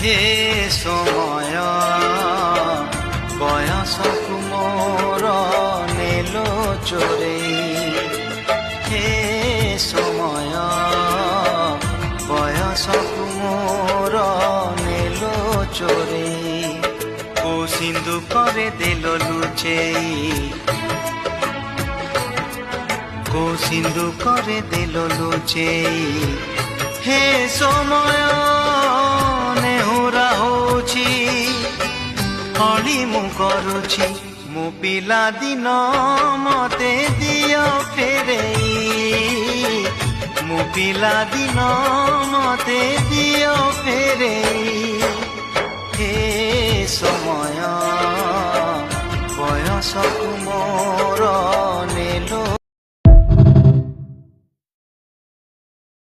হে সময় বয়সকু মোর নেল চোরেই। হে সময় বয়সকু মোর নেল চোরেই। কো সিন্ধুকরে দেল লুচেই, কো সিন্ধুকরে দেল লুচেই। হে সময় ନେହୁରା ହଉଛି ଅଳି ମୁଁ କରୁଛି। ମୋ ପିଲା ଦିନ ମତେ ଦିଅ ଫେରେଇ, ମୋ ପିଲା ଦିନ ମତେ ଦିଅ ଫେରେଇ। ହେ ସମୟ ବୟସକୁ ମୋର